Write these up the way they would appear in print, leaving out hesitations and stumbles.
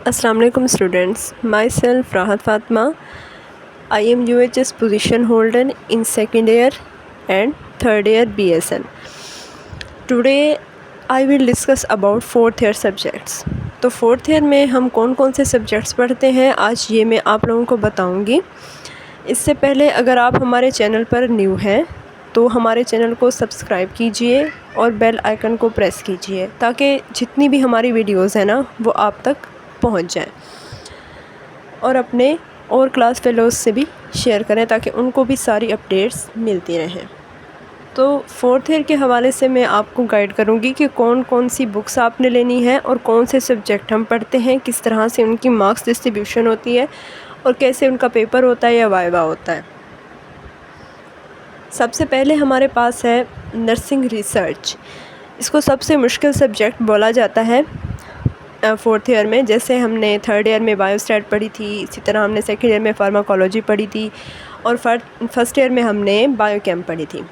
Assalamu alaikum students. Myself Rahat Fatma. I am UHS position holder in second year and third year BSN. Today I will discuss about fourth year subjects. तो fourth year में हम कौन कौन से subjects पढ़ते हैं आज ये मैं आप लोगों को बताऊंगी। इससे पहले अगर आप हमारे चैनल पर न्यू हैं तो हमारे चैनल को सब्सक्राइब कीजिए और बेल आइकन को प्रेस कीजिए ताकि जितनी भी हमारी वीडियोस हैं ना वो आप तक पहुंच जाएं और अपने और क्लास फेलोज़ से भी शेयर करें ताकि उनको भी सारी अपडेट्स मिलती रहें। तो फोर्थ ईयर के हवाले से मैं आपको गाइड करूंगी कि कौन कौन सी बुक्स आपने लेनी है और कौन से सब्जेक्ट हम पढ़ते हैं, किस तरह से उनकी मार्क्स डिस्ट्रीब्यूशन होती है और कैसे उनका पेपर होता है या वाइवा होता है। सबसे पहले हमारे पास है नर्सिंग रिसर्च। इसको सबसे मुश्किल सब्जेक्ट बोला जाता है फोर्थ ईयर में। जैसे हमने थर्ड ईयर में बायोस्टैट पढ़ी थी, इसी तरह हमने सेकेंड ईयर में फार्माकोलॉजी पढ़ी थी और फर्स्ट ईयर में हमने बायोकेम पढ़ी थी।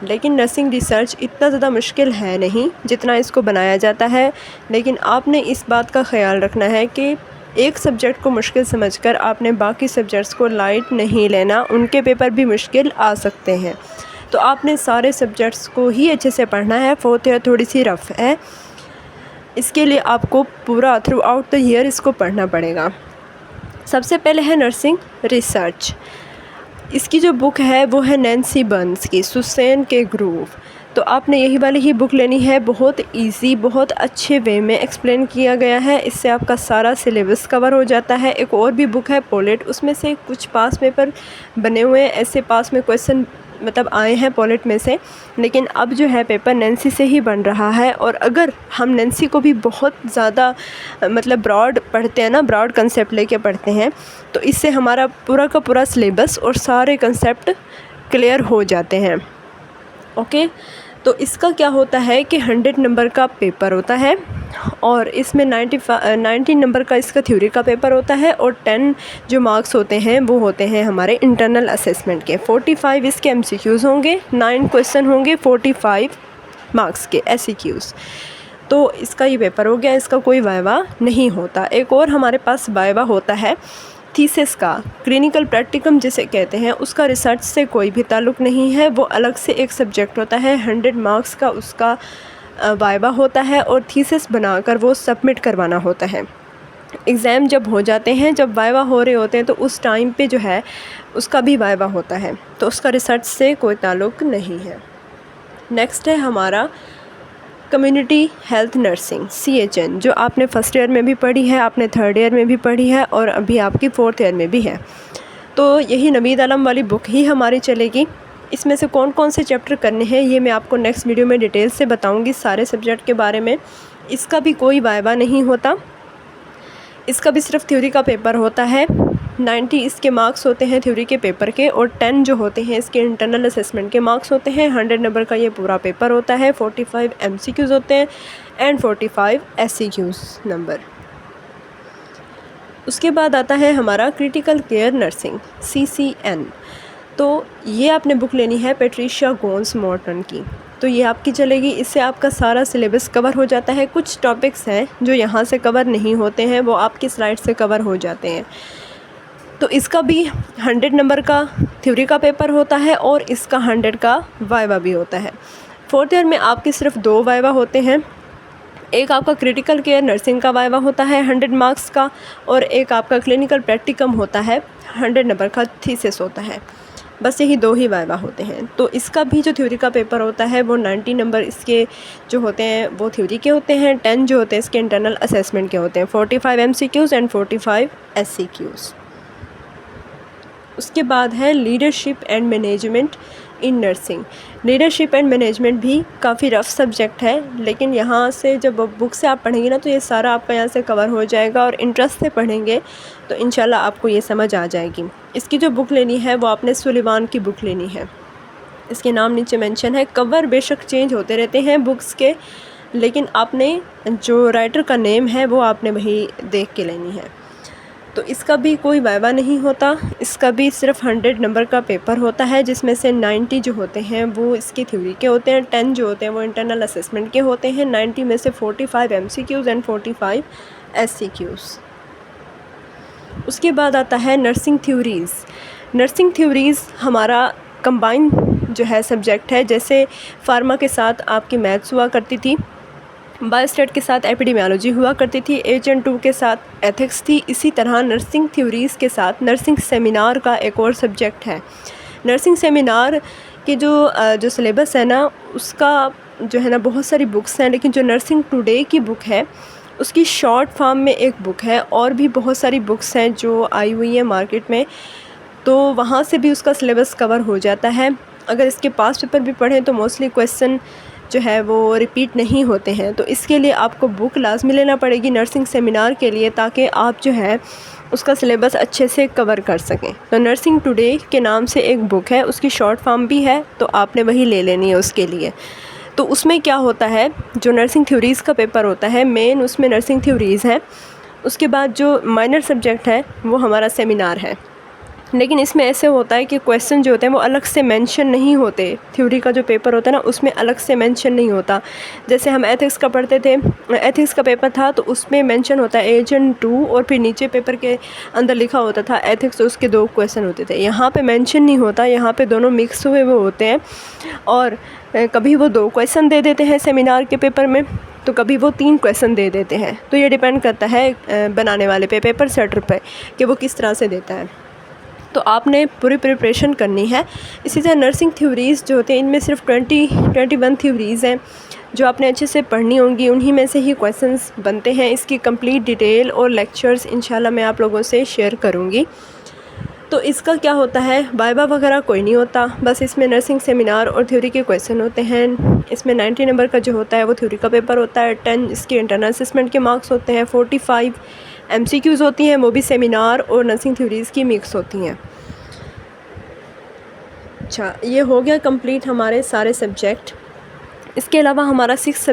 लेकिन नर्सिंग रिसर्च इतना ज़्यादा मुश्किल है नहीं जितना इसको बनाया जाता है। लेकिन आपने इस बात का ख्याल रखना है कि एक सब्जेक्ट को मुश्किल समझकर आपने बाकी सब्जेक्ट्स को लाइट नहीं लेना, उनके पेपर भी मुश्किल आ सकते हैं। तो आपने सारे सब्जेक्ट्स को ही अच्छे से पढ़ना है। फोर्थ ईयर थोड़ी सी रफ़ है, इसके लिए आपको पूरा थ्रू आउट द ईयर इसको पढ़ना पड़ेगा। सबसे पहले है नर्सिंग रिसर्च। इसकी जो बुक है वो है नैन्सी बर्न्स की सुसैन के ग्रूव। तो आपने यही वाली ही बुक लेनी है। बहुत इजी, बहुत अच्छे वे में एक्सप्लेन किया गया है। इससे आपका सारा सिलेबस कवर हो जाता है। एक और भी बुक है पोलेट, उसमें से कुछ पास पेपर बने हुए हैं, ऐसे पास में क्वेश्चन मतलब आए हैं पोलेट में से। लेकिन अब जो है पेपर नैन्सी से ही बन रहा है। और अगर हम नैन्सी को भी बहुत ज़्यादा मतलब ब्रॉड पढ़ते हैं ना, ब्रॉड कंसेप्ट लेके पढ़ते हैं, तो इससे हमारा पूरा का पूरा सिलेबस और सारे कंसेप्ट क्लियर हो जाते हैं। ओके, तो इसका क्या होता है कि 100 नंबर का पेपर होता है और इसमें 90 नंबर का इसका थ्योरी का पेपर होता है और 10 जो मार्क्स होते हैं वो होते हैं हमारे इंटरनल असेसमेंट के। 45 इसके एमसीक्यूज़ होंगे, 9 क्वेश्चन होंगे, 45 मार्क्स के एससीक्यूज़। तो इसका ये पेपर हो गया, इसका कोई वाइवा नहीं होता। एक और हमारे पास वाइवा होता है थीसिस का, क्लिनिकल प्रैक्टिकम जिसे कहते हैं। उसका रिसर्च से कोई भी ताल्लुक़ नहीं है, वो अलग से एक सब्जेक्ट होता है। 100 मार्क्स का उसका वाइवा होता है और थीसिस बनाकर वो सबमिट करवाना होता है। एग्ज़ाम जब हो जाते हैं, जब वाइवा हो रहे होते हैं, तो उस टाइम पे जो है उसका भी वाइवा होता है। तो उसका रिसर्च से कोई ताल्लुक़ नहीं है। नेक्स्ट है हमारा कम्युनिटी हेल्थ नर्सिंग CHN, जो आपने फर्स्ट ईयर में भी पढ़ी है, आपने थर्ड ईयर में भी पढ़ी है और अभी आपकी फोर्थ ईयर में भी है। तो यही नवीद आलम वाली बुक ही हमारी चलेगी। इसमें से कौन कौन से चैप्टर करने हैं ये मैं आपको नेक्स्ट वीडियो में डिटेल से बताऊंगी सारे सब्जेक्ट के बारे में। इसका भी कोई वाइवा नहीं होता, इसका भी सिर्फ थ्योरी का पेपर होता है। 90 इसके मार्क्स होते हैं थ्योरी के पेपर के और 10 जो होते हैं इसके इंटरनल असेसमेंट के मार्क्स होते हैं। 100 नंबर का ये पूरा पेपर होता है। 45 MCQs होते हैं एंड 45 SCQs नंबर। उसके बाद आता है हमारा क्रिटिकल केयर नर्सिंग CCN। तो ये आपने बुक लेनी है पैट्रिशिया गोन्स मॉर्टन की, तो ये आपकी चलेगी। इससे आपका सारा सिलेबस कवर हो जाता है। कुछ टॉपिक्स हैं जो यहाँ से कवर नहीं होते हैं, वो आपकी स्लाइड से कवर हो जाते हैं। तो इसका भी 100 नंबर का थ्योरी का पेपर होता है और इसका 100 का वाइवा भी होता है। फोर्थ ईयर में आपके सिर्फ 2 वाइवा होते हैं। एक आपका क्रिटिकल केयर नर्सिंग का वाइवा होता है 100 मार्क्स का और एक आपका क्लिनिकल प्रैक्टिकम होता है 100 नंबर का थीसिस होता है। बस यही 2 ही वाइवा होते हैं। तो इसका भी जो थ्योरी का पेपर होता है वो 90 नंबर इसके जो होते हैं वो थ्योरी के होते हैं। 10 जो होते हैं इसके इंटरनल असेसमेंट के होते हैं। 45 MCQs एंड 45 SCQs। उसके बाद है leadership and management in nursing. Leadership and management भी काफ़ी रफ़ सब्जेक्ट है, लेकिन यहाँ से जब बुक से आप पढ़ेंगे ना तो ये सारा आपका यहाँ से कवर हो जाएगा और इंटरेस्ट से पढ़ेंगे तो इंशाल्लाह आपको ये समझ आ जाएगी। इसकी जो बुक लेनी है वो आपने सुलेमान की बुक लेनी है। इसके नाम नीचे मेंशन है। कवर बेशक चेंज होते रहते हैं बुक्स के, लेकिन आपने जो राइटर का नेम है वो आपने वही देख के लेनी है। तो इसका भी कोई वाइवा नहीं होता। इसका भी सिर्फ 100 नंबर का पेपर होता है जिसमें से 90 जो होते हैं वो इसकी थ्योरी के होते हैं, 10 जो होते हैं वो इंटरनल असेसमेंट के होते हैं। 90 में से 45 MCQs एंड 45 SCQs। उसके बाद आता है नर्सिंग थ्योरीज़। नर्सिंग थ्योरीज़ हमारा कंबाइन जो है सब्जेक्ट है, जैसे फार्मा के साथ आपकी मैथ्स हुआ करती थी, बायोस्टैट के साथ एपिडेमियोलॉजी हुआ करती थी, HN2 के साथ एथिक्स थी। इसी तरह नर्सिंग थ्योरीज़ के साथ नर्सिंग सेमिनार का एक और सब्जेक्ट है। नर्सिंग सेमिनार के जो सिलेबस है ना, उसका जो है ना बहुत सारी बुक्स हैं, लेकिन जो नर्सिंग टुडे की बुक है उसकी शॉर्ट फॉर्म में एक बुक है, और भी बहुत सारी बुक्स हैं जो आई हुई हैं मार्केट में, तो वहाँ से भी उसका सिलेबस कवर हो जाता है। अगर इसके पास पेपर भी पढ़ें तो मोस्टली क्वेश्चन जो है वो रिपीट नहीं होते हैं, तो इसके लिए आपको बुक लाजमी लेना पड़ेगी नर्सिंग सेमिनार के लिए, ताकि आप जो है उसका सिलेबस अच्छे से कवर कर सकें। तो नर्सिंग टुडे के नाम से एक बुक है, उसकी शॉर्ट फॉर्म भी है, तो आपने वही ले लेनी है उसके लिए। तो उसमें क्या होता है, जो नर्सिंग थ्योरीज़ का पेपर होता है मेन, उसमें नर्सिंग थ्योरीज़ है। उसके बाद जो माइनर सब्जेक्ट है वो हमारा सेमिनार है। लेकिन इसमें ऐसे होता है कि क्वेश्चन जो होते हैं वो अलग से मेंशन नहीं होते। थ्योरी का जो पेपर होता है ना, उसमें अलग से मेंशन नहीं होता। जैसे हम एथिक्स का पढ़ते थे, एथिक्स का पेपर था तो उसमें मेंशन होता है HN2, और फिर नीचे पेपर के अंदर लिखा होता था एथिक्स, तो उसके 2 क्वेश्चन होते थे। यहाँ पे मेंशन नहीं होता, यहाँ पे दोनों मिक्स हुए वो होते हैं, और कभी वो 2 क्वेश्चन दे देते हैं सेमिनार के पेपर में, तो कभी वो 3 क्वेश्चन दे देते हैं। तो ये डिपेंड करता है बनाने वाले पे, पेपर सेटर पे, कि वो किस तरह से देता है। तो आपने पूरी प्रिपरेशन करनी है। इसी तरह नर्सिंग थ्योरीज़ जो होते हैं, इनमें सिर्फ 21 थ्योरीज़ हैं जो आपने अच्छे से पढ़नी होंगी, उन्हीं में से ही क्वेश्चंस बनते हैं। इसकी कंप्लीट डिटेल और लेक्चर्स इंशाल्लाह मैं आप लोगों से शेयर करूंगी। तो इसका क्या होता है, वाइवा वगैरह कोई नहीं होता, बस इसमें नर्सिंग सेमिनार और थ्योरी के क्वेश्चन होते हैं। इसमें 90 नंबर का जो होता है वो थ्योरी का पेपर होता है, 10 इसके इंटरनल असेसमेंट के मार्क्स होते हैं, 45 MCQs होती हैं, वो भी सेमिनार और नर्सिंग थ्योरीज़ की मिक्स होती हैं। अच्छा, ये हो गया कंप्लीट हमारे सारे सब्जेक्ट। इसके अलावा हमारा 6 सब्जेक्ट